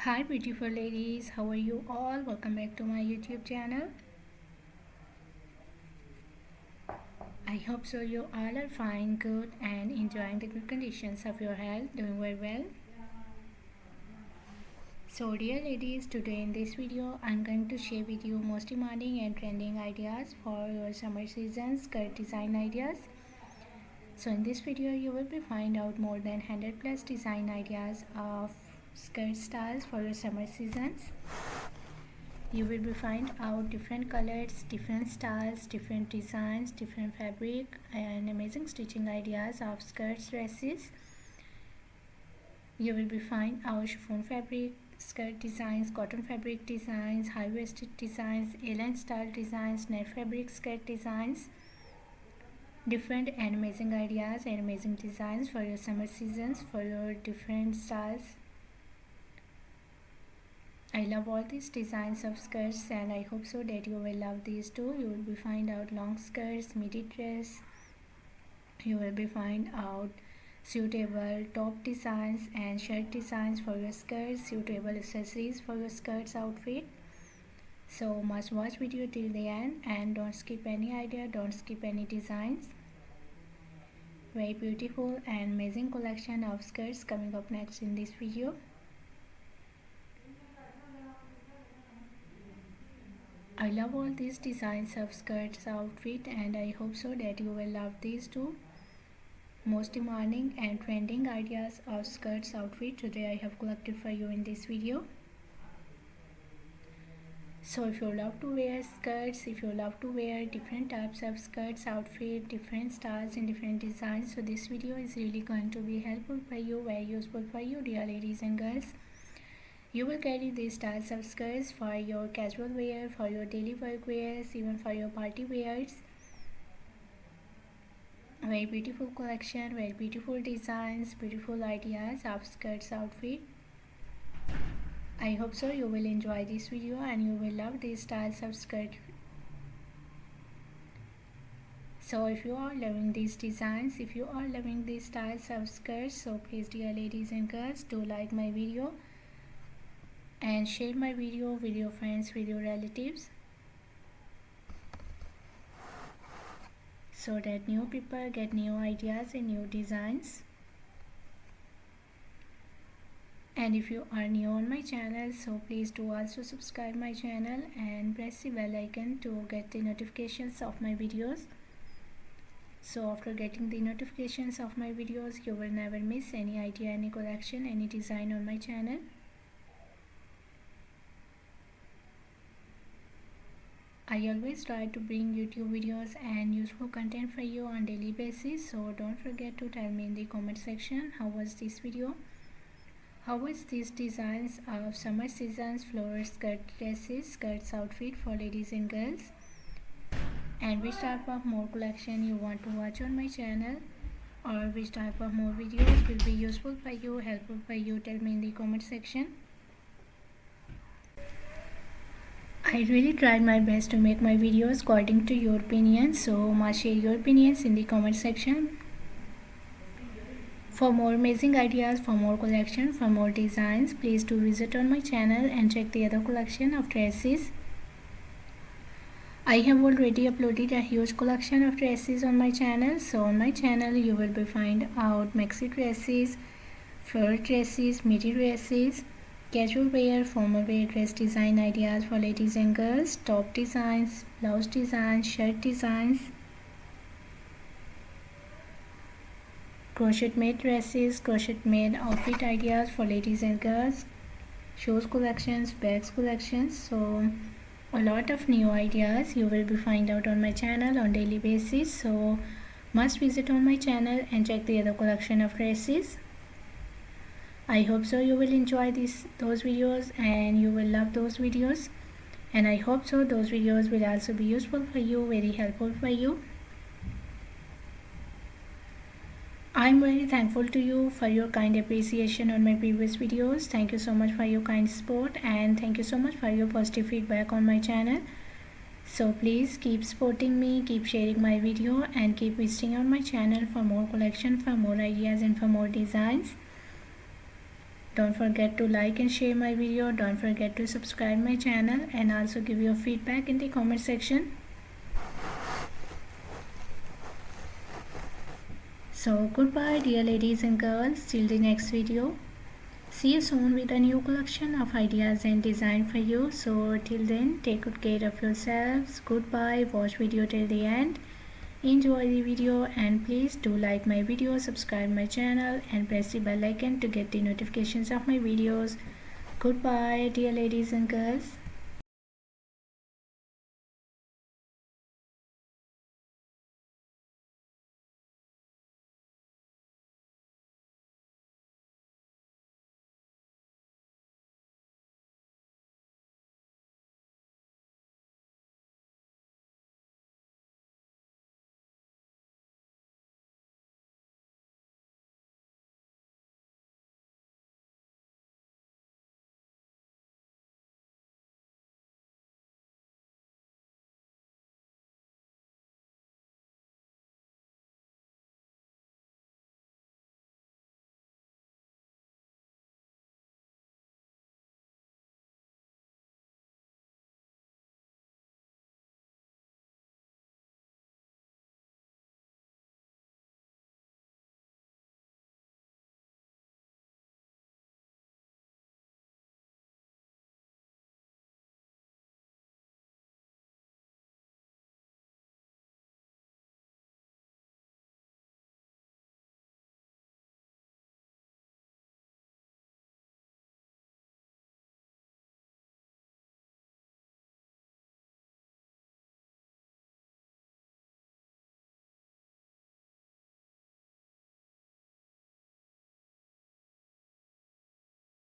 Hi beautiful ladies, how are you all? Welcome back to my YouTube channel. I hope so you all are fine, good and enjoying the good conditions of your health, doing very well. So dear ladies, today in this video I'm going to share with you most demanding and trending ideas for your summer season skirt design ideas. So in this video you will be find out more than 100 plus design ideas of skirt styles for your summer seasons. You will be find out different colors, different styles, different designs, different fabric and amazing stitching ideas of skirts, dresses. You will be find our chiffon fabric skirt designs, cotton fabric designs, high-waisted designs, A-line style designs, net fabric skirt designs, different and amazing ideas and amazing designs for your summer seasons, for your different styles. I love all these designs of skirts and I hope so that you will love these too. You will be find out long skirts, midi dress. You will be find out suitable top designs and shirt designs for your skirts, suitable accessories for your skirts outfit. So must watch video till the end and don't skip any idea, don't skip any designs. Very beautiful and amazing collection of skirts coming up next in this video. I love all these designs of skirts outfit and I hope so that you will love these too. Most demanding and trending ideas of skirts outfit today I have collected for you in this video. So if you love to wear skirts, if you love to wear different types of skirts outfit, different styles and different designs, so this video is really going to be helpful for you, very useful for you dear ladies and girls. You will carry these styles of skirts for your casual wear, for your daily work wears, even for your party wears. Very beautiful collection, very beautiful designs, beautiful ideas of skirts outfit. I hope so you will enjoy this video and you will love these styles of skirt. So if you are loving these designs, if you are loving these styles of skirts, so please dear ladies and girls, do like my video and share my video with your friends, with your relatives, so that new people get new ideas and new designs. And if you are new on my channel, so please do also subscribe my channel and press the bell icon to get the notifications of my videos. So after getting the notifications of my videos, you will never miss any idea, any collection, any design on my channel. I always try to bring YouTube videos and useful content for you on daily basis, so don't forget to tell me in the comment section how was this video, how was these designs of summer seasons floral skirt dresses, skirts outfit for ladies and girls, and which type of more collection you want to watch on my channel, or which type of more videos will be useful for you, helpful for you. Tell me in the comment section. I really tried my best to make my videos according to your opinions, so must share your opinions in the comment section. For more amazing ideas, for more collection, for more designs, please do visit on my channel and check the other collection of dresses. I have already uploaded a huge collection of dresses on my channel. So on my channel you will be find out maxi dresses, floral dresses, midi dresses, casual wear, formal wear dress design ideas for ladies and girls, top designs, blouse designs, shirt designs, crochet made dresses, crochet made outfit ideas for ladies and girls, shoes collections, bags collections. So a lot of new ideas you will be find out on my channel on daily basis, so must visit on my channel and check the other collection of dresses. I hope so you will enjoy those videos and you will love those videos, and I hope so those videos will also be useful for you, very helpful for you. I'm very thankful to you for your kind appreciation on my previous videos. Thank you so much for your kind support and thank you so much for your positive feedback on my channel. So please keep supporting me, keep sharing my video and keep visiting on my channel for more collection, for more ideas and for more designs. Don't forget to like and share my video. Don't forget to subscribe my channel and also give your feedback in the comment section. So goodbye dear ladies and girls, till the next video. See you soon with a new collection of ideas and design for you. So till then, take good care of yourselves. Goodbye. Watch video till the end. Enjoy the video and please do like my video, subscribe my channel and press the bell icon to get the notifications of my videos. Goodbye dear ladies and girls.